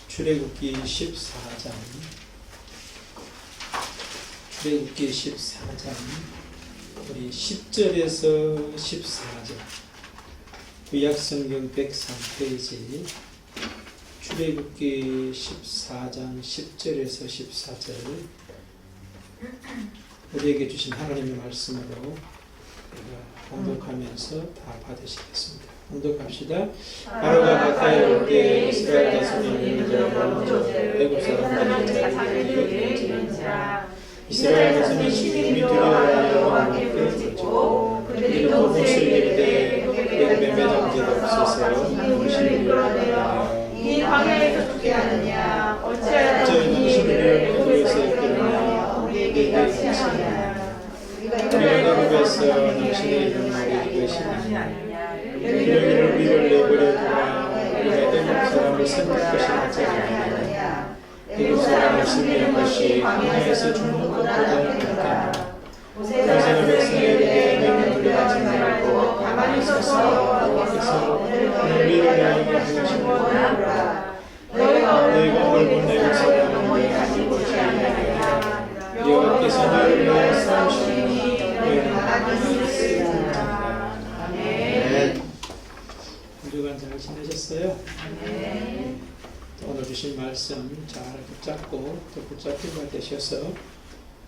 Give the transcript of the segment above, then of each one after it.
출애굽기 14장 우리 10절에서 14절 구약성경 103페이지 출애굽기 14장 10절에서 14절 우리에게 주신 하나님의 말씀으로 우리가 공독하면서 다 받으시겠습니다. 공독합시다. 바로가 가까이 올 때 이스라엘 자손이 인자로 외국 사람들이 자기를 이기는지라. 이스라엘 자손이 심히 두려워하여 여호와께 부르짖고 그들도 못을 이르되 애굽에 매장지가 없어서 당신을 이끌어내어 이 광야에서 죽게 하느냐. 어찌하여 당신을 애굽에서 이끌어내어 우리에게 이같이 하느냐. 우리가 애굽에서 당신의 이름을 이끄시나니 너희를 위를 내버려 두라. 애굽 사람을 섬길 것이라 하지 아니하느냐. 애굽 사람을 섬기는 것이 광야에서 죽는 것보다 낫다. 모세가 백성에게 너희는 두려워하지 말고 가만히 서서 여호와께서 너희를 너희에게 하시는 원하노라. 너희가 오늘 본 애굽 사람을 영원히 다시 보지 아니하리라. 여호와께서 너희를 위하여 싸우시니 너희는 가만히 있으리라. 아멘. 한 주간 잘 지내셨어요? 네. 오늘 주신 말씀 잘 붙잡고 또 붙잡기가 되셔서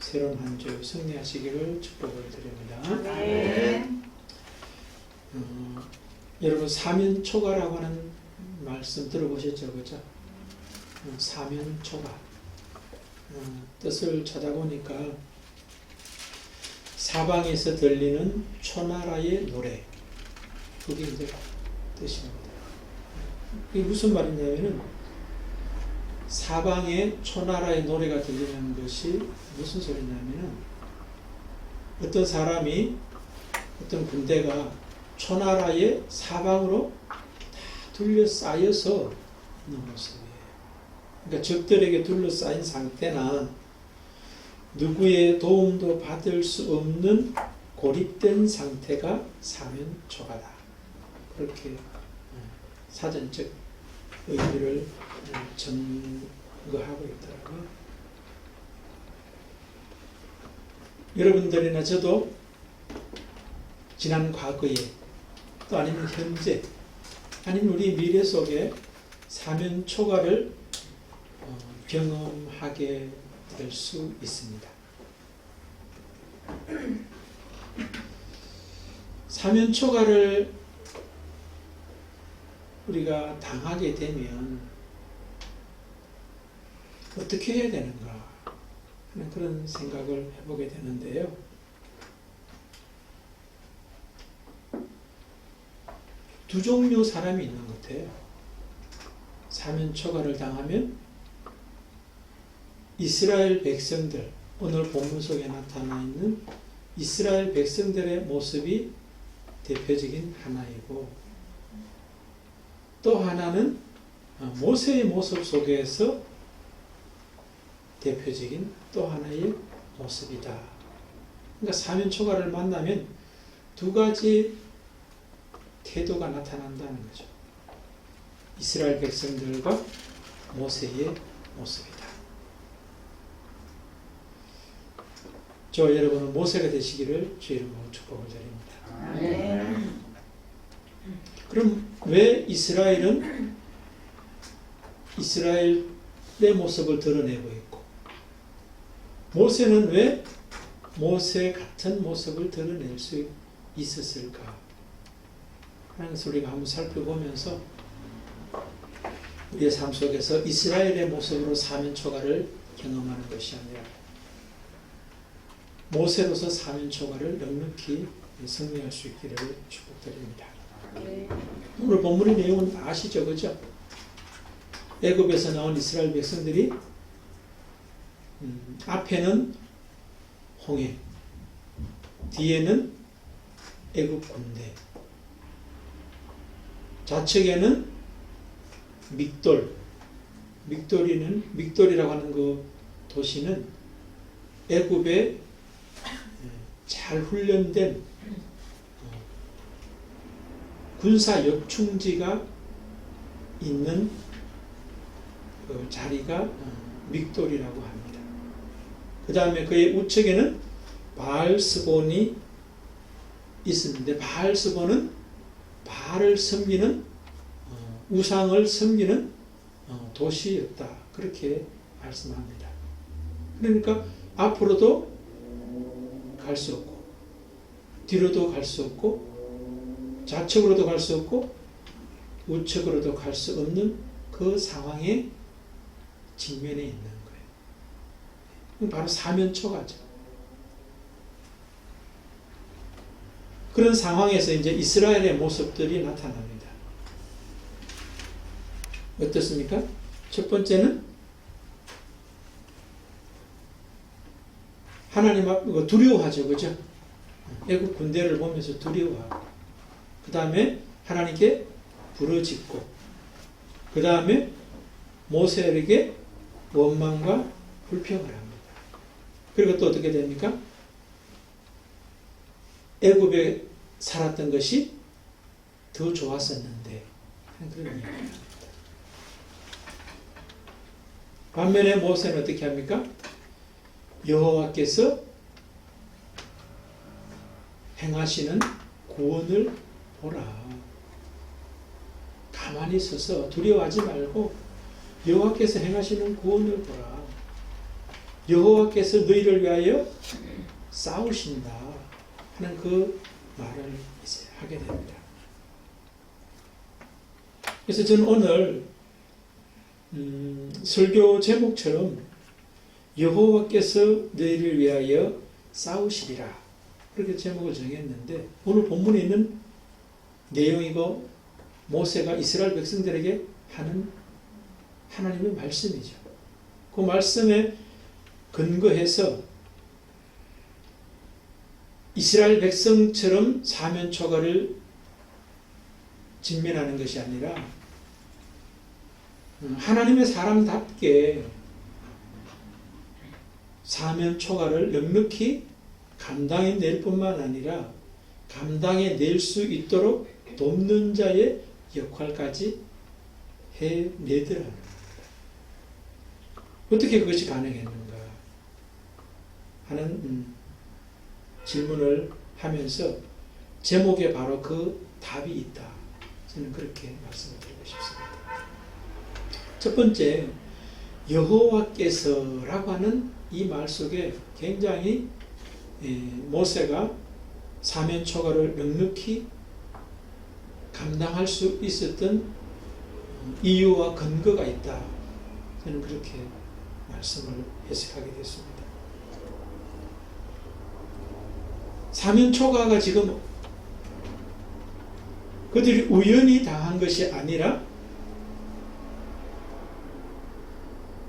새로운 한 주 승리하시기를 축복을 드립니다. 네. 여러분 사면초가라고 하는 말씀 들어보셨죠? 그죠? 사면초가 뜻을 찾아보니까 사방에서 들리는 초나라의 노래, 그게 이제 뜻입니다. 이게 무슨 말이냐면은 사방에 초나라의 노래가 들리는 것이 무슨 소리냐면은 어떤 사람이 어떤 군대가 초나라의 사방으로 다 둘러싸여서 있는 모습이에요. 그러니까 적들에게 둘러싸인 상태나 누구의 도움도 받을 수 없는 고립된 상태가 사면초가다. 그렇게 사전적 의미를 전거하고 있더라고요. 여러분들이나 저도 지난 과거에 또 아니면 현재 아니면 우리 미래 속에 사면초가를 경험하게 될 수 있습니다. 사면초가를 우리가 당하게 되면 어떻게 해야 되는가 하는 그런 생각을 해보게 되는데요. 두 종류 사람이 있는 것 같아요. 사면초가를 당하면 이스라엘 백성들, 오늘 본문 속에 나타나 있는 이스라엘 백성들의 모습이 대표적인 하나이고, 또 하나는 모세의 모습 속에서 대표적인 또 하나의 모습이다. 그러니까 사면초가를 만나면 두 가지 태도가 나타난다는 거죠. 이스라엘 백성들과 모세의 모습이다. 저 여러분은 모세가 되시기를 주 이름으로 축복을 드립니다. 네. 그럼 왜 이스라엘은 이스라엘의 모습을 드러내고 있고 모세는 왜 모세 같은 모습을 드러낼 수 있었을까 하는 것을 우리가 한번 살펴보면서 우리의 삶 속에서 이스라엘의 모습으로 사면초가를 경험하는 것이 아니라 모세로서 사면초가를 넉넉히 승리할 수 있기를 축복드립니다. 오늘 본문의 내용은 아시죠? 그죠? 애굽에서 나온 이스라엘 백성들이 앞에는 홍해, 뒤에는 애굽 군대, 좌측에는 믹돌이라고 하는 그 도시는 애굽의 잘 훈련된 군사 역충지가 있는 그 자리가 믹돌이라고 합니다. 그 다음에 그의 우측에는 바알스본이 있었는데, 바알스본은 바알을 섬기는 우상을 섬기는 도시였다, 그렇게 말씀합니다. 그러니까 앞으로도 갈 수 없고 뒤로도 갈 수 없고 좌측으로도 갈 수 없고 우측으로도 갈 수 없는 그 상황에 직면해 있는 거예요. 바로 사면초가죠. 그런 상황에서 이제 이스라엘의 모습들이 나타납니다. 어떻습니까? 첫 번째는 하나님 앞 두려워하죠, 그죠? 애국 군대를 보면서 두려워하고, 그 다음에 하나님께 부르짖고, 그 다음에 모세에게 원망과 불평을 합니다. 그리고 또 어떻게 됩니까? 애굽에 살았던 것이 더 좋았었는데, 그런 얘기입니다. 반면에 모세는 어떻게 합니까? 여호와께서 행하시는 구원을 보라. 가만히 서서 두려워하지 말고 여호와께서 행하시는 구원을 보라. 여호와께서 너희를 위하여 싸우신다 하는 그 말을 이제 하게 됩니다. 그래서 저는 오늘 설교 제목처럼 여호와께서 너희를 위하여 싸우시리라, 그렇게 제목을 정했는데, 오늘 본문에 있는 내용이고 모세가 이스라엘 백성들에게 하는 하나님의 말씀이죠. 그 말씀에 근거해서 이스라엘 백성처럼 사면초가를 직면하는 것이 아니라 하나님의 사람답게 사면초가를 넉넉히 감당해낼 뿐만 아니라 감당해낼 수 있도록 돕는 자의 역할까지 해내더라는 겁니다. 어떻게 그것이 가능했는가 하는 질문을 하면서 제목에 바로 그 답이 있다, 저는 그렇게 말씀을 드리고 싶습니다. 첫 번째, 여호와께서라고 하는 이 말 속에 굉장히 모세가 사면초가를 넉넉히 감당할 수 있었던 이유와 근거가 있다, 저는 그렇게 말씀을 해석하게 됐습니다. 사면초가가 지금 그들이 우연히 당한 것이 아니라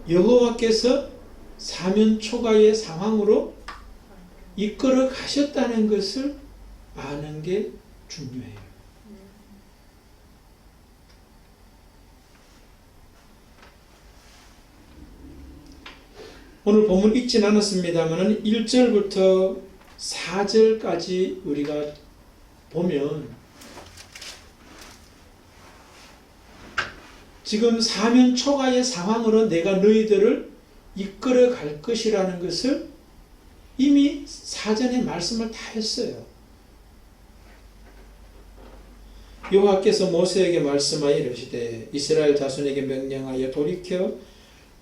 여호와께서 사면초가의 상황으로 이끌어 가셨다는 것을 아는 게 중요해요. 오늘 본문 읽진 않았습니다만 1절부터 4절까지 우리가 보면 지금 사면초가의 상황으로 내가 너희들을 이끌어 갈 것이라는 것을 이미 사전에 말씀을 다 했어요. 여호와께서 모세에게 말씀하여 이르시되 이스라엘 자손에게 명령하여 돌이켜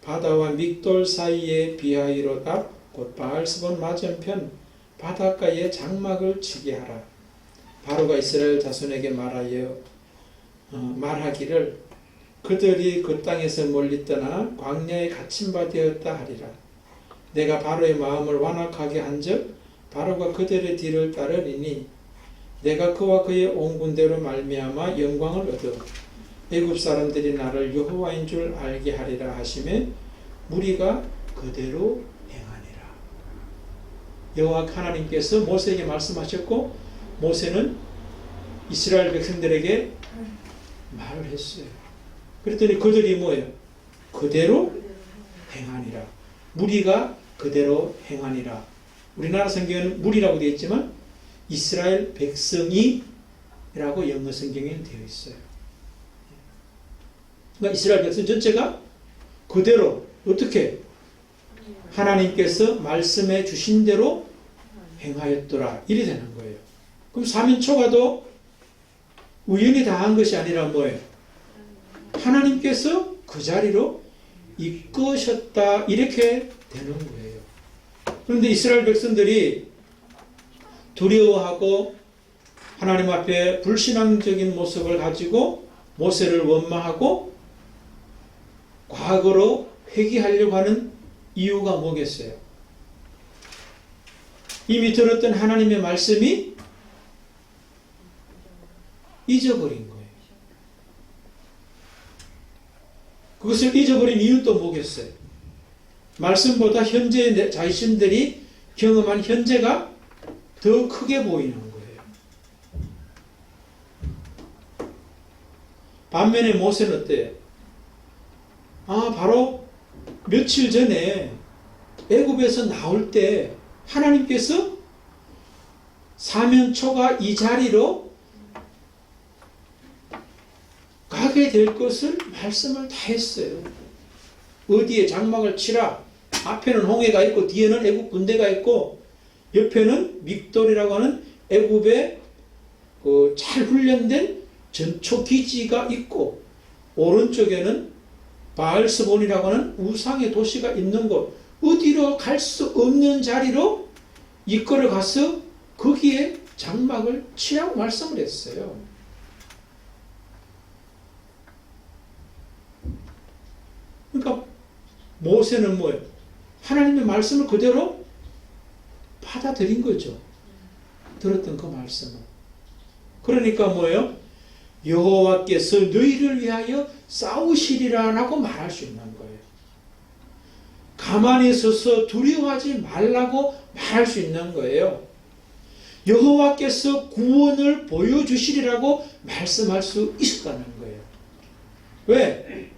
바다와 믹돌 사이에 비하이롯 앞 곧 바알스본 맞은편 바닷가에 장막을 치게 하라. 바로가 이스라엘 자손에게 말하기를 그들이 그 땅에서 멀리 떠나 광야에 갇힌 바 되었다 하리라. 내가 바로의 마음을 완악하게 한즉 바로가 그들의 뒤를 따르리니 내가 그와 그의 온 군대로 말미암아 영광을 얻어 애굽 사람들이 나를 여호와인 줄 알게 하리라 하시매 무리가 그대로 행하니라. 여호와 하나님께서 모세에게 말씀하셨고 모세는 이스라엘 백성들에게 말을 했어요. 그랬더니 그들이 뭐예요? 그대로 행하니라. 무리가 그대로 행하니라. 우리나라 성경에는 무리라고 되어 있지만 이스라엘 백성이 라고 영어 성경에는 되어 있어요. 그러니까 이스라엘 백성 전체가 그대로 어떻게 하나님께서 말씀해 주신 대로 행하였더라. 이래 되는 거예요. 그럼 사면초가도 우연히 당한 것이 아니라 뭐예요? 하나님께서 그 자리로 이끄셨다. 이렇게 되는 거예요. 그런데 이스라엘 백성들이 두려워하고 하나님 앞에 불신앙적인 모습을 가지고 모세를 원망하고 과거로 회귀하려고 하는 이유가 뭐겠어요? 이미 들었던 하나님의 말씀이 잊어버린 거예요. 그것을 잊어버린 이유는 또 뭐겠어요? 말씀보다 현재의 내 자신들이 경험한 현재가 더 크게 보이는 거예요. 반면에 모세는 어때요? 바로 며칠 전에 애굽에서 나올 때 하나님께서 사면초가 이 자리로 가게 될 것을 말씀을 다 했어요. 어디에 장막을 치라. 앞에는 홍해가 있고 뒤에는 애굽 군대가 있고 옆에는 믹돌이라고 하는 애굽의 잘 훈련된 전초 기지가 있고 오른쪽에는 바알스본이라고 하는 우상의 도시가 있는 곳, 어디로 갈 수 없는 자리로 이끌어 가서 거기에 장막을 치라고 말씀을 했어요. 그러니까 모세는 뭐예요? 하나님의 말씀을 그대로 받아들인 거죠. 들었던 그 말씀을. 그러니까 뭐예요? 여호와께서 너희를 위하여 싸우시리라라고 말할 수 있는 거예요. 가만히 서서 두려워하지 말라고 말할 수 있는 거예요. 여호와께서 구원을 보여주시리라고 말씀할 수 있었다는 거예요. 왜?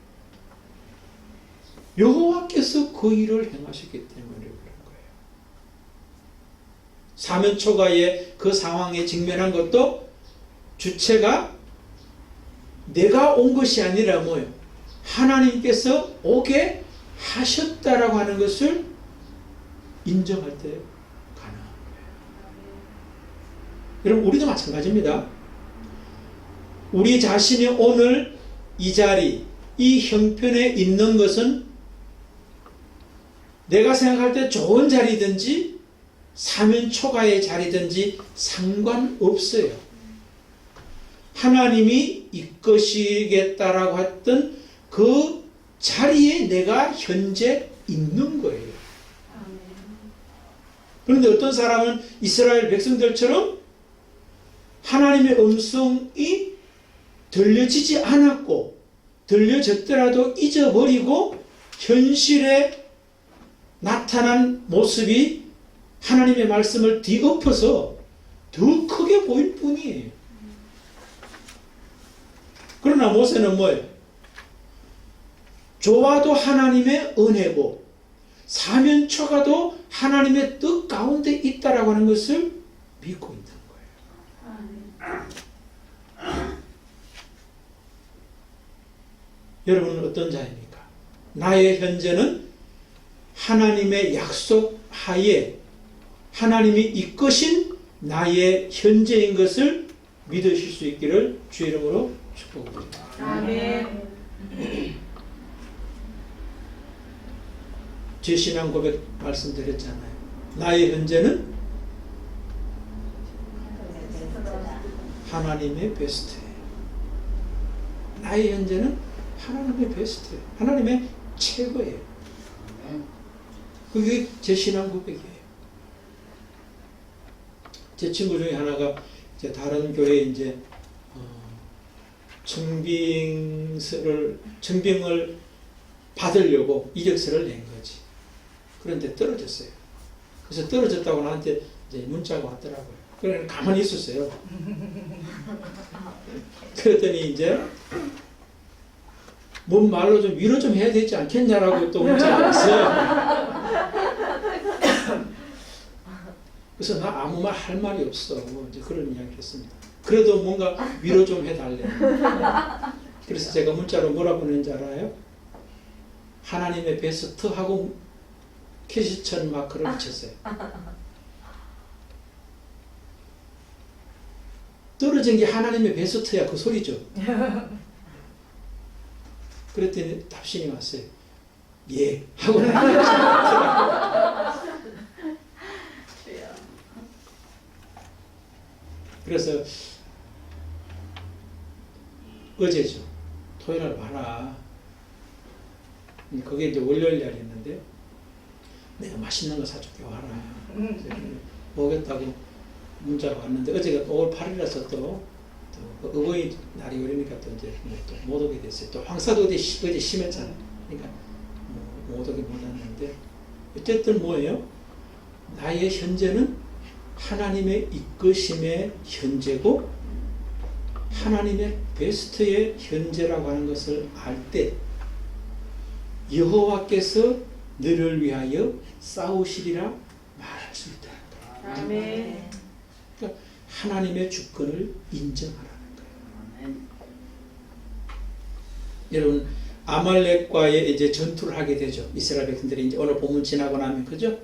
여호와께서 그 일을 행하셨기 때문에 그런 거예요. 사면초가의 그 상황에 직면한 것도 주체가 내가 온 것이 아니라 뭐예요? 하나님께서 오게 하셨다라고 하는 것을 인정할 때 가능한 거예요. 여러분, 우리도 마찬가지입니다. 우리 자신이 오늘 이 자리, 이 형편에 있는 것은 내가 생각할 때 좋은 자리든지 사면초가의 자리든지 상관없어요. 하나님이 이끄시겠다라고 했던 그 자리에 내가 현재 있는 거예요. 그런데 어떤 사람은 이스라엘 백성들처럼 하나님의 음성이 들려지지 않았고 들려졌더라도 잊어버리고 현실에 나타난 모습이 하나님의 말씀을 뒤엎어서 더 크게 보일 뿐이에요. 그러나 모세는 뭐예요? 좋아도 하나님의 은혜고 사면초가도 하나님의 뜻 가운데 있다라고 하는 것을 믿고 있는 거예요. 여러분은 어떤 자입니까? 나의 현재는 하나님의 약속 하에 하나님이 이끄신 나의 현재인 것을 믿으실 수 있기를 주의 이름으로 축복드립니다. 아멘. 제 신앙 고백 말씀드렸잖아요. 나의 현재는 하나님의 베스트예요. 나의 현재는 하나님의 베스트예요. 하나님의 최고예요. 그게 제 신앙 고백이에요. 제 친구 중에 하나가 이제 다른 교회에 이제 청빙을 받으려고 이력서를 낸 거지. 그런데 떨어졌어요. 그래서 떨어졌다고 나한테 이제 문자가 왔더라고요. 그래서 가만히 있었어요. 그랬더니 이제 뭔 말로 좀 위로 좀 해야 되지 않겠냐라고 또 문자가 왔어요. 그래서 나 아무 말 할 말이 없어. 이제 그런 이야기를 했습니다. 그래도 뭔가 위로 좀 해달래. 그래서 제가 문자로 뭐라 보냈는지 알아요? 하나님의 베스트하고 캐시천 마크를 붙였어요. 떨어진 게 하나님의 베스트야 그 소리죠. 그랬더니 답신이 왔어요. 예 하고 그래서 어제죠. 토요일 날 봐라. 그게 이제 월요일 날이었는데 내가 맛있는 거 사줄게 와라. 오겠다고 문자가 왔는데 어제가 5월 8일이라서 또 어버이 날이 그러니까 또 이제 또 못 오게 됐어요. 또 황사도 어제 심했잖아요. 그러니까 못 오게 못했는데 어쨌든 뭐예요? 나의 현재는 하나님의 이끄심의 현재고 하나님의 베스트의 현재라고 하는 것을 알 때 여호와께서 너를 위하여 싸우시리라 말할 수 있다. 아멘. 그러니까 하나님의 주권을 인정하라는 거예요. 여러분 아말렉과의 이제 전투를 하게 되죠. 이스라엘 백성들이 이제 오늘 본문 지나고 나면 그죠?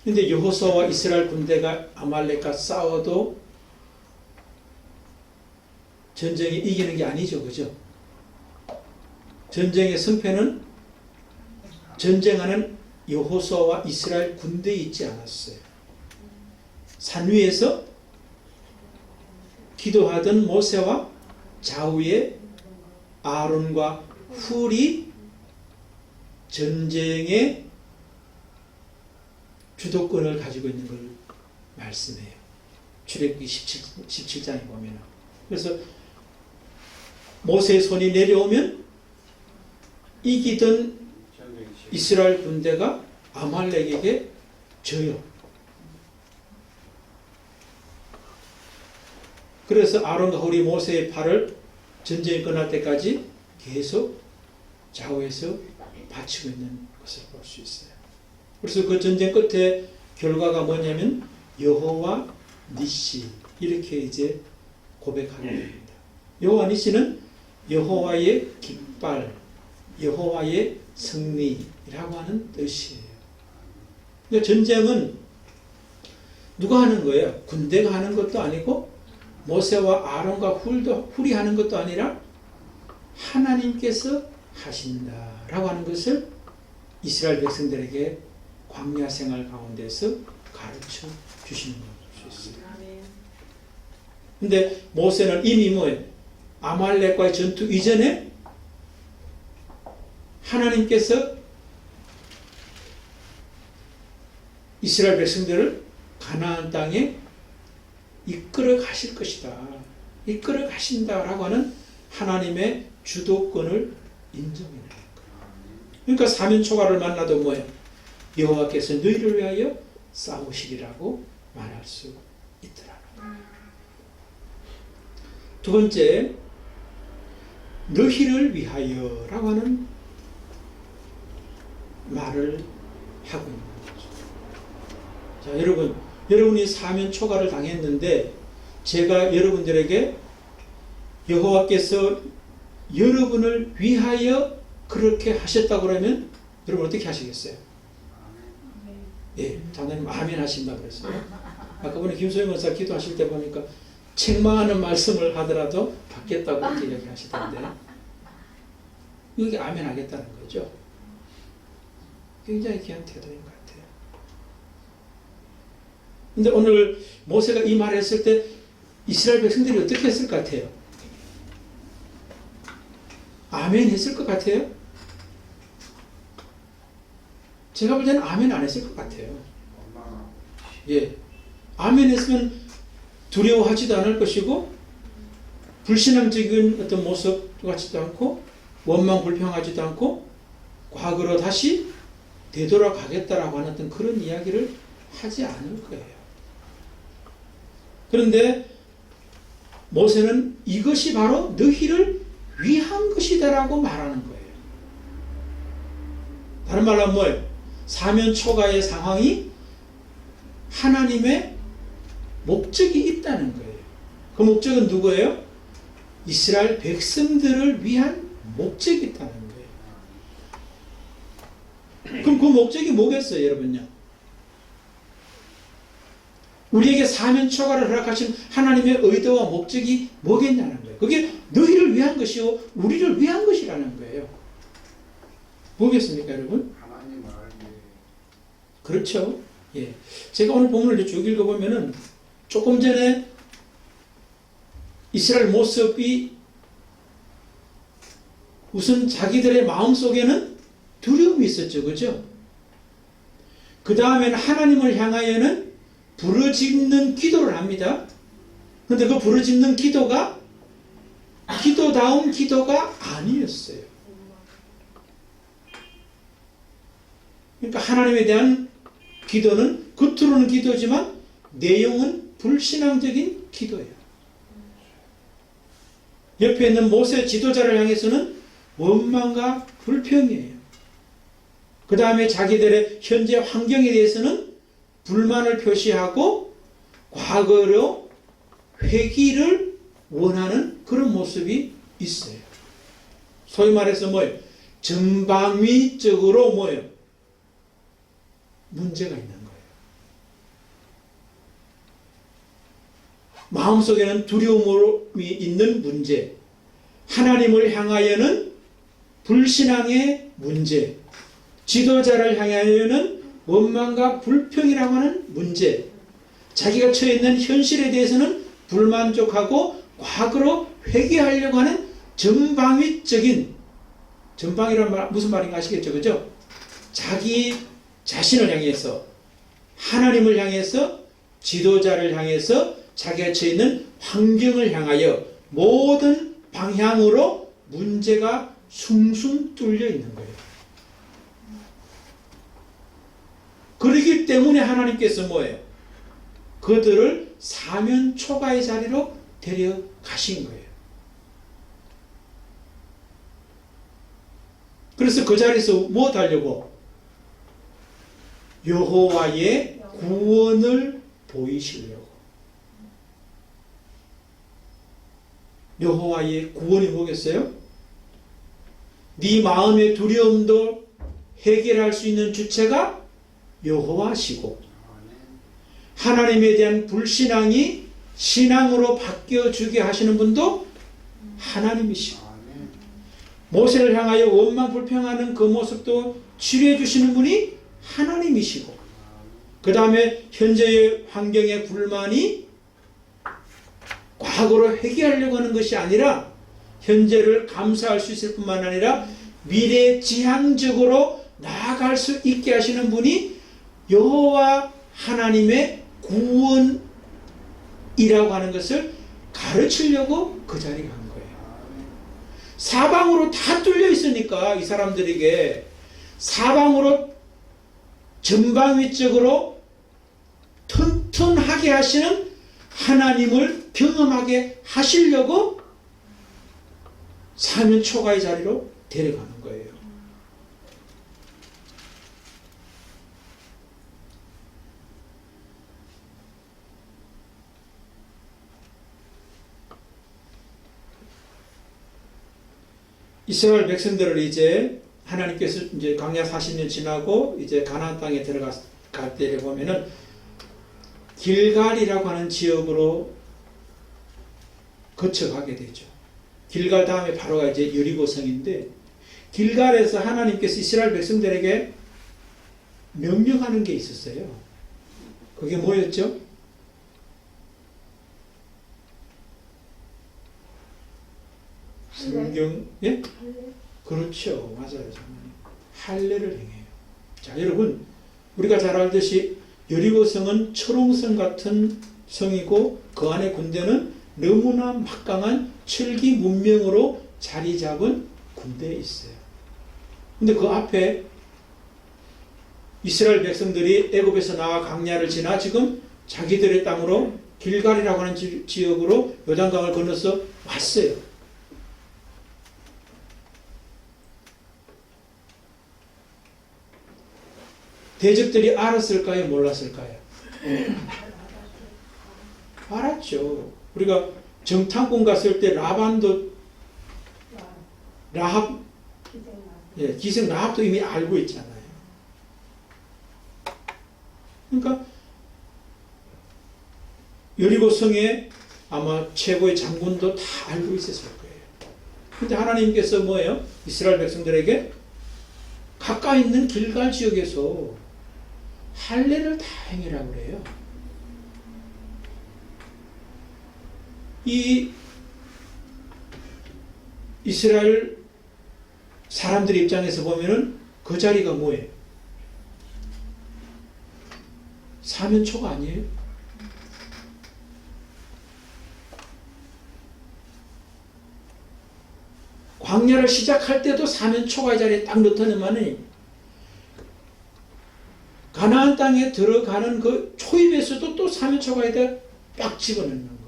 근데 여호수아와 이스라엘 군대가 아말렉과 싸워도 전쟁에 이기는 게 아니죠. 그죠? 전쟁의 승패는 전쟁하는 여호수아와 이스라엘 군대에 있지 않았어요. 산 위에서 기도하던 모세와 좌우에 아론과 훌이 전쟁의 주도권을 가지고 있는 걸 말씀해요. 출애굽기 17장에 보면. 그래서 모세의 손이 내려오면 이기던 이스라엘 군대가 아말렉에게 져요. 그래서 아론과 훌이 모세의 팔을 전쟁이 끝날 때까지 계속 좌우에서 받치고 있는 것을 볼 수 있어요. 그래서 그 전쟁 끝에 결과가 뭐냐면 여호와 니시 이렇게 이제 고백하게 됩니다. 여호와 니시는 여호와의 깃발, 여호와의 승리라고 하는 뜻이에요. 그러니까 전쟁은 누가 하는 거예요? 군대가 하는 것도 아니고 모세와 아론과 훌이 하는 것도 아니라 하나님께서 하신다라고 하는 것을 이스라엘 백성들에게 광야 생활 가운데서 가르쳐 주시는 것일 수 있어요. 근데 모세는 이미 뭐예요? 아말렉과의 전투 이전에 하나님께서 이스라엘 백성들을 가나안 땅에 이끌어 가실 것이다. 이끌어 가신다라고 하는 하나님의 주도권을 인정해내는 거예요. 그러니까 사면초가를 만나도 뭐예요? 여호와께서 너희를 위하여 싸우시리라고 말할 수 있더라. 두 번째, 너희를 위하여라고 하는 말을 하고 있는 거죠. 자, 여러분이 사면 초가를 당했는데 제가 여러분들에게 여호와께서 여러분을 위하여 그렇게 하셨다고 그러면 여러분 어떻게 하시겠어요? 예, 장로님 아멘 하신다 그랬어요. 아까 보니 김소영 원사 기도하실 때 보니까 책망하는 말씀을 하더라도 받겠다고 이렇게 얘기하시던데 이게 아멘 하겠다는 거죠. 굉장히 귀한 태도인 것 같아요. 근데 오늘 모세가 이 말을 했을 때 이스라엘 백성들이 어떻게 했을 것 같아요? 아멘 했을 것 같아요? 제가 볼 때는 아멘 안 했을 것 같아요. 예. 아멘 했으면 두려워하지도 않을 것이고 불신앙적인 어떤 모습 같지도 않고 원망 불평하지도 않고 과거로 다시 되돌아가겠다라고 하는 어떤 그런 이야기를 하지 않을 거예요. 그런데 모세는 이것이 바로 너희를 위한 것이다라고 말하는 거예요. 다른 말로 하면 뭐예요? 사면 초가의 상황이 하나님의 목적이 있다는 거예요. 그 목적은 누구예요? 이스라엘 백성들을 위한 목적이 있다는 거예요. 그럼 그 목적이 뭐겠어요, 여러분요? 우리에게 사면 초과를 허락하신 하나님의 의도와 목적이 뭐겠냐는 거예요. 그게 너희를 위한 것이요 우리를 위한 것이라는 거예요. 뭐겠습니까, 여러분? 하나님 말을 그렇죠. 예. 제가 오늘 본문을 쭉 읽어보면은 조금 전에 이스라엘 모습이 우선 자기들의 마음속에는 두려움이 있었죠. 그죠? 그 다음에는 하나님을 향하여는 부르짖는 기도를 합니다. 그런데 그 부르짖는 기도가 기도다운 기도가 아니었어요. 그러니까 하나님에 대한 기도는 겉으로는 기도지만 내용은 불신앙적인 기도예요. 옆에 있는 모세 지도자를 향해서는 원망과 불평이에요. 그 다음에 자기들의 현재 환경에 대해서는 불만을 표시하고 과거로 회귀를 원하는 그런 모습이 있어요. 소위 말해서 뭐예요? 전방위적으로 뭐예요? 문제가 있는 거예요. 마음속에는 두려움이 있는 문제, 하나님을 향하여는 불신앙의 문제, 지도자를 향하여는 원망과 불평이라고 하는 문제, 자기가 처해 있는 현실에 대해서는 불만족하고 과거로 회귀하려고 하는 전방위적인, 전방이란 말 무슨 말인가 아시겠죠? 그죠? 자기 자신을 향해서, 하나님을 향해서, 지도자를 향해서, 자기가 처해 있는 환경을 향하여 모든 방향으로 문제가 숭숭 뚫려 있는 거예요. 그렇기 때문에 하나님께서 뭐예요? 그들을 사면 초가의 자리로 데려가신 거예요. 그래서 그 자리에서 뭐 하려고? 여호와의 구원을 보이시려고. 여호와의 구원이 뭐겠어요? 네 마음의 두려움도 해결할 수 있는 주체가 여호와시고, 하나님에 대한 불신앙이 신앙으로 바뀌어주게 하시는 분도 하나님이시고, 모세를 향하여 원망 불평하는 그 모습도 치료해 주시는 분이 하나님이시고, 그 다음에 현재의 환경의 불만이 과거로 회귀하려고 하는 것이 아니라 현재를 감사할 수 있을 뿐만 아니라 미래 지향적으로 나아갈 수 있게 하시는 분이 여호와 하나님의 구원이라고 하는 것을 가르치려고 그 자리에 간 거예요. 사방으로 다 뚫려 있으니까 이 사람들에게 사방으로 전방위적으로 튼튼하게 하시는 하나님을 경험하게 하시려고 사면 초가의 자리로 데려가는 거예요. 이스라엘 백성들을 이제 하나님께서 이제 광야 40년 지나고 이제 가나안 땅에 들어갈 때를 보면은 길갈이라고 하는 지역으로 거쳐가게 되죠. 길갈 다음에 바로가 이제 여리고성인데, 길갈에서 하나님께서 이스라엘 백성들에게 명령하는 게 있었어요. 그게 뭐였죠? 성경, 예? 그렇죠. 맞아요. 할례를 행해요. 자, 여러분, 우리가 잘 알듯이 여리고성은 철옹성 같은 성이고 그 안에 군대는 너무나 막강한 철기 문명으로 자리 잡은 군대에 있어요. 근데 그 앞에 이스라엘 백성들이 애굽에서 나와 광야를 지나 지금 자기들의 땅으로 길갈이라고 하는 지역으로 요단강을 건너서 왔어요. 대적들이 알았을까요? 몰랐을까요? 알았죠. 우리가 정탐꾼 갔을 때 라반도 라합 기생 라합도 이미 알고 있잖아요. 그러니까 여리고 성에 아마 최고의 장군도 다 알고 있었을 거예요. 근데 하나님께서 뭐예요? 이스라엘 백성들에게 가까이 있는 길갈 지역에서 할례를 다 행하라고 그래요. 이 이스라엘 사람들 입장에서 보면은 그 자리가 뭐예요? 사면초가 아니에요? 광야를 시작할 때도 사면초가 이 자리에 딱 넣더니만은 가나안 땅에 들어가는 그 초입에서도 또 사면초가에다 딱 집어넣는 거예요.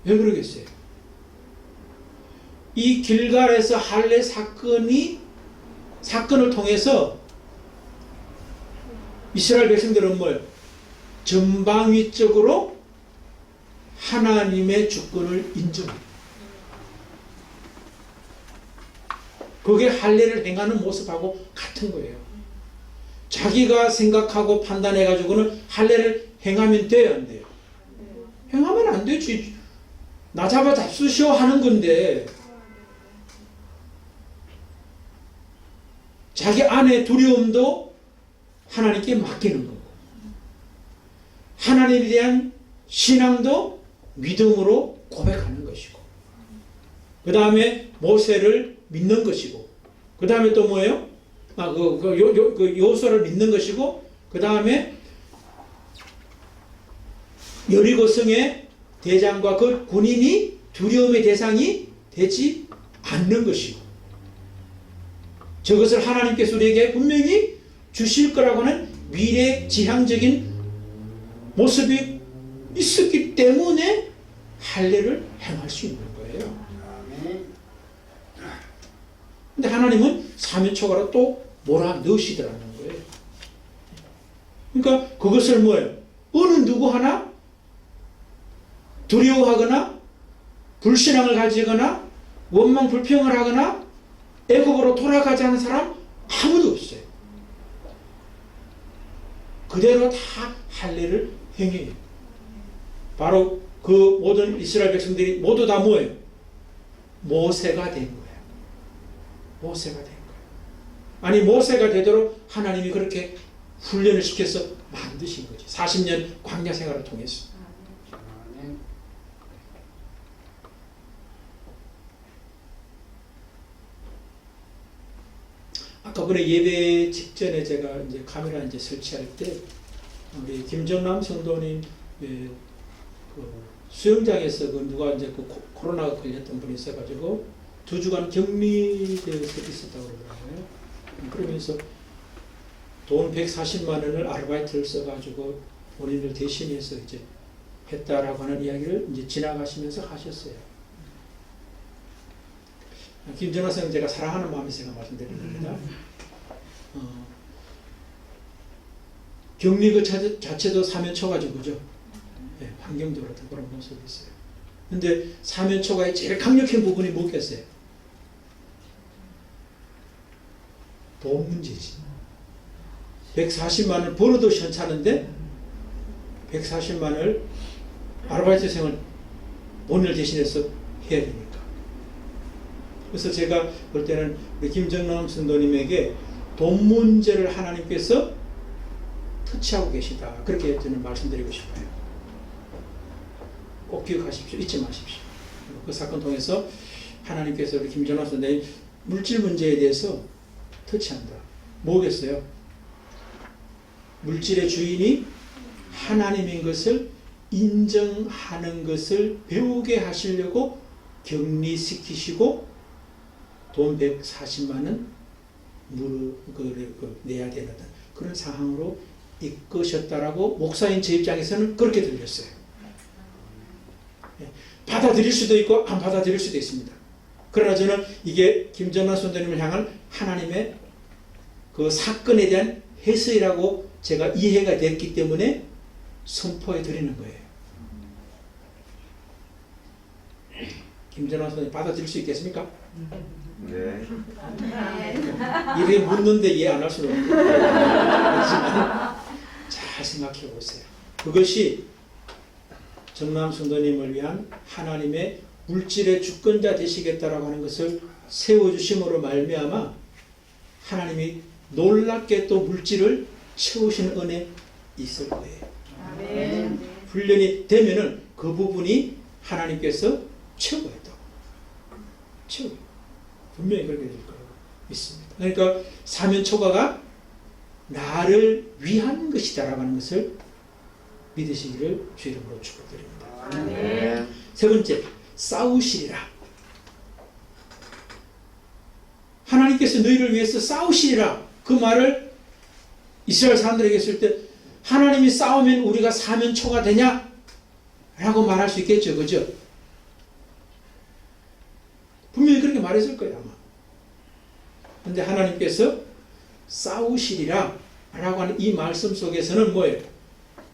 왜 그러겠어요? 이 길갈에서 할례 사건을 통해서 이스라엘 백성들은 뭐예요? 전방위적으로 하나님의 주권을 인정합니다. 그게 할례를 행하는 모습하고 같은 거예요. 자기가 생각하고 판단해가지고는 할례를 행하면 돼요, 안 돼요? 행하면 안 되지. 나 잡아 잡수시오 하는 건데 자기 안의 두려움도 하나님께 맡기는 거고 하나님에 대한 신앙도 믿음으로 고백하는 것이고 그 다음에 모세를 믿는 것이고 그 다음에 또 뭐예요? 여호수아를 믿는 것이고 그 다음에 여리고 성의 대장과 그 군인이 두려움의 대상이 되지 않는 것이고 저것을 하나님께서 우리에게 분명히 주실 거라고 하는 미래지향적인 모습이 있었기 때문에 할례를 행할 수 있는 거예요. 근데 하나님은 사면초가로 또 몰아 넣으시더라는 거예요. 그러니까 그것을 뭐예요? 어느 누구 하나 두려워하거나 불신앙을 가지거나 원망 불평을 하거나 애굽으로 돌아가지 않은 사람 아무도 없어요. 그대로 다 할례를 행해요. 바로 그 모든 이스라엘 백성들이 모두 다 뭐예요? 모세가 된 거예요. 모세가 된 거예요. 아니 모세가 되도록 하나님이 그렇게 훈련을 시켜서 만드신 거지. 40년 광야 생활을 통해서. 아까 그래 예배 직전에 제가 이제 카메라 이제 설치할 때 우리 김정남 성도님 그 수영장에서 그 누가 이제 그 코로나가 걸렸던 분이 있어가지고 2주간 격리되어서 있었다고 그러더라고요. 그러면서 돈 140만 원을 아르바이트를 써가지고 본인을 대신해서 이제 했다라고 하는 이야기를 이제 지나가시면서 하셨어요. 김정하 선생 제가 사랑하는 마음에서 제가 말씀드리는 겁니다. 격리 그 자체도 사면초가죠, 그죠? 네, 환경적으로 그런 모습이 있어요. 근데 사면초가의 제일 강력한 부분이 뭐겠어요? 돈 문제지. 140만 원 벌어도 괜찮은데 140만 원을 아르바이트생을 본인을 대신해서 해야 되니까. 그래서 제가 볼 때는 우리 김정남 선도님에게 돈 문제를 하나님께서 터치하고 계시다. 그렇게 저는 말씀드리고 싶어요. 꼭 기억하십시오. 잊지 마십시오. 그 사건 통해서 하나님께서 우리 김정남 선도님 물질 문제에 대해서 터치한다. 뭐겠어요? 물질의 주인이 하나님인 것을 인정하는 것을 배우게 하시려고 격리시키시고 돈 140만 원 내야 되는 그런 상황으로 이끄셨다라고 목사인 제 입장에서는 그렇게 들렸어요. 받아들일 수도 있고 안 받아들일 수도 있습니다. 그러나 저는 이게 김정남 선생님을 향한 하나님의 그 사건에 대한 해석이라고 제가 이해가 됐기 때문에 선포해 드리는 거예요. 김전환 선생님 받아들일 수 있겠습니까? 네. 이렇게 묻는데 이해 안 할 수는 없고 그렇지만 잘 생각해 보세요. 그것이 정남 성도님을 위한 하나님의 물질의 주권자 되시겠다라고 하는 것을 세워주심으로 말미암아 하나님이 놀랍게 또 물질을 채우시는 은혜 있을 거예요. 아멘. 훈련이 되면은 그 부분이 하나님께서 채워있다고. 채워. 분명히 그렇게 될 거라고 믿습니다. 그러니까 사면초가가 나를 위한 것이다라고 하는 것을 믿으시기를 주 이름으로 축복드립니다. 아멘. 세 번째, 싸우시리라. 하나님께서 너희를 위해서 싸우시리라. 그 말을 이스라엘 사람들에게 했을 때 하나님이 싸우면 우리가 사면초가 되냐? 라고 말할 수 있겠죠. 그죠? 분명히 그렇게 말했을 거예요. 아마. 근데 하나님께서 싸우시리라 라고 하는 이 말씀 속에서는 뭐예요?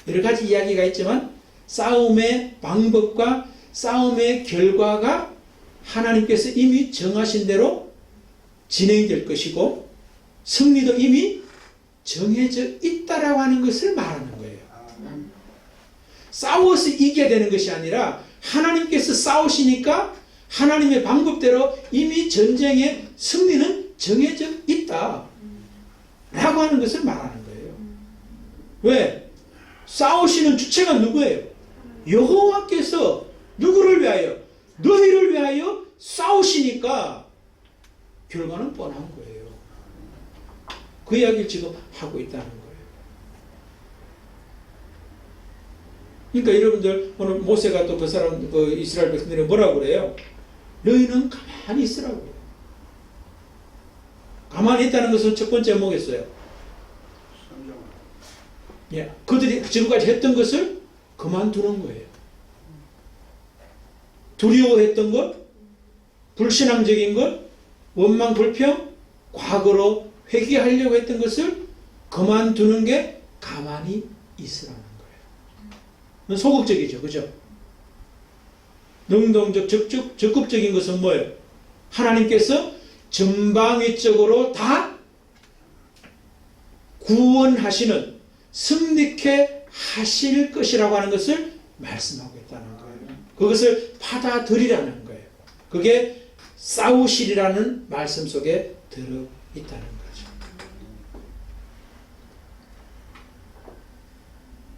여러 가지 이야기가 있지만 싸움의 방법과 싸움의 결과가 하나님께서 이미 정하신 대로 진행될 것이고 승리도 이미 정해져 있다라고 하는 것을 말하는 거예요. 싸워서 이겨야 되는 것이 아니라 하나님께서 싸우시니까 하나님의 방법대로 이미 전쟁의 승리는 정해져 있다 라고 하는 것을 말하는 거예요. 왜? 싸우시는 주체가 누구예요? 여호와께서 누구를 위하여? 너희를 위하여 싸우시니까 결과는 뻔한 거예요. 그 이야기를 지금 하고 있다는 거예요. 그러니까 여러분들 오늘 모세가 또 그 사람 그 이스라엘 백성들이 뭐라고 그래요? 너희는 가만히 있으라고요. 가만히 있다는 것은 첫 번째 뭐겠어요? 예, 그들이 지금까지 했던 것을 그만두는 거예요. 두려워했던 것, 불신앙적인 것, 원망, 불평, 과거로 회귀하려고 했던 것을 그만두는 게 가만히 있으라는 거예요. 소극적이죠. 그죠? 능동적, 적극적인 것은 뭐예요? 하나님께서 전방위적으로 다 구원하시는, 승리케 하실 것이라고 하는 것을 말씀하고 있다는 거예요. 그것을 받아들이라는 거예요. 그게 싸우시리라는 말씀 속에 들어있다는 거죠.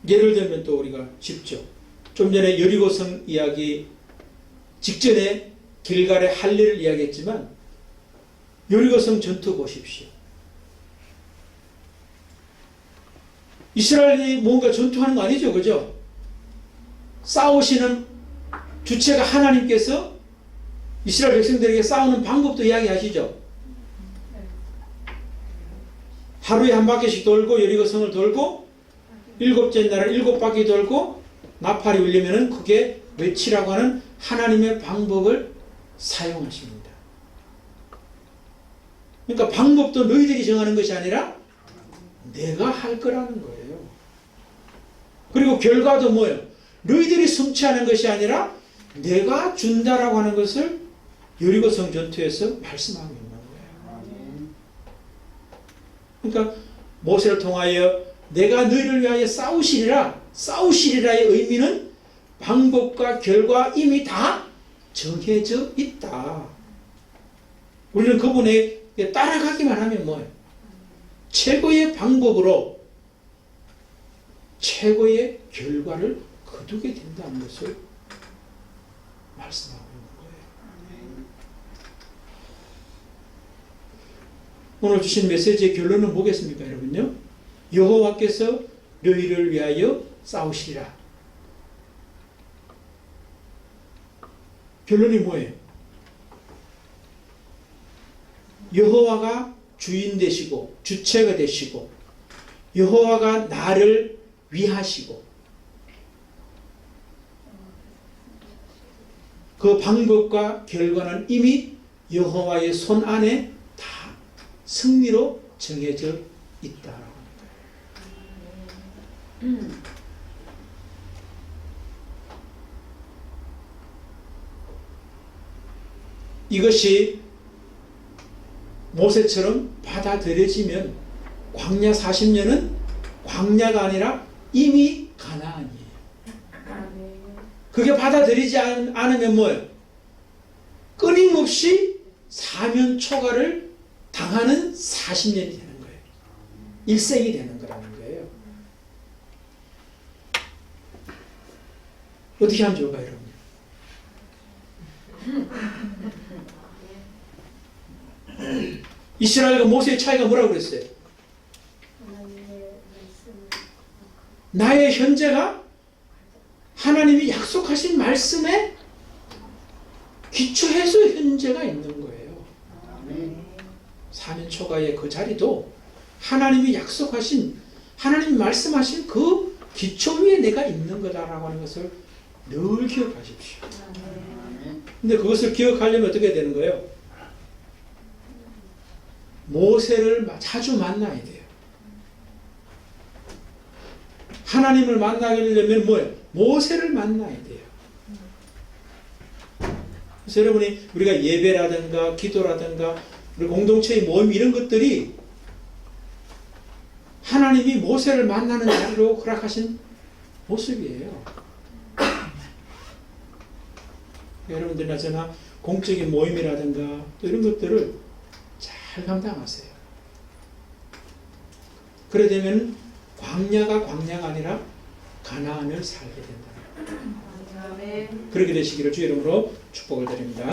예를 들면 또 우리가 쉽죠. 좀 전에 여리고성 이야기 직전에 길갈의 할례를 이야기했지만 여리고성 전투 보십시오. 이스라엘이 뭔가 전투하는 거 아니죠. 그죠? 싸우시는 주체가 하나님께서 이스라엘 백성들에게 싸우는 방법도 이야기하시죠. 하루에 한 바퀴씩 돌고 여리고성을 돌고 일곱째 날은 7바퀴 돌고 나팔이 울리면은 그게 외치라고 하는 하나님의 방법을 사용하십니다. 그러니까 방법도 너희들이 정하는 것이 아니라 내가 할 거라는 거예요. 그리고 결과도 뭐예요? 너희들이 성취하는 것이 아니라 내가 준다라고 하는 것을 여리고성 전투에서 말씀하고 있는 거예요. 그러니까 모세를 통하여 내가 너희를 위하여 싸우시리라의 의미는 방법과 결과 이미 다 정해져 있다. 우리는 그분에 따라가기만 하면 뭐예요? 최고의 방법으로 최고의 결과를 거두게 된다는 것을 말씀하고 있는 거예요. 오늘 주신 메시지의 결론은 뭐겠습니까, 여러분요? 여호와께서 너희를 위하여 싸우시리라. 결론이 뭐예요? 여호와가 주인 되시고 주체가 되시고 여호와가 나를 위하시고 그 방법과 결과는 이미 여호와의 손 안에 다 승리로 정해져 있다라고 합니다. 이것이 모세처럼 받아들여지면 광야 40년은 광야가 아니라 이미 가나안이에요. 그게 받아들이지 않으면 뭐예요? 끊임없이 사면 초과를 당하는 40년이 되는 거예요. 일생이 되는 거라는 거예요. 어떻게 하면 좋을까요, 여러분? 이스라엘과 모세의 차이가 뭐라고 그랬어요? 나의 현재가 하나님이 약속하신 말씀에 기초해서 현재가 있는 거예요. 사면 초가의 그 자리도 하나님이 약속하신, 하나님이 말씀하신 그 기초 위에 내가 있는 거다라고 하는 것을 늘 기억하십시오. 근데 그것을 기억하려면 어떻게 되는 거예요? 모세를 자주 만나야 돼요. 하나님을 만나려면 뭐예요? 모세를 만나야 돼요. 그래서 여러분이 우리가 예배라든가 기도라든가 우리 공동체의 모임 이런 것들이 하나님이 모세를 만나는 자리로 허락하신 모습이에요. 여러분들이나 저나 공적인 모임이라든가 또 이런 것들을 잘 감당하세요. 그래 되면 광야가 아니라 가나안을 살게 된다. 그렇게 되시기를 주 이름으로 축복을 드립니다.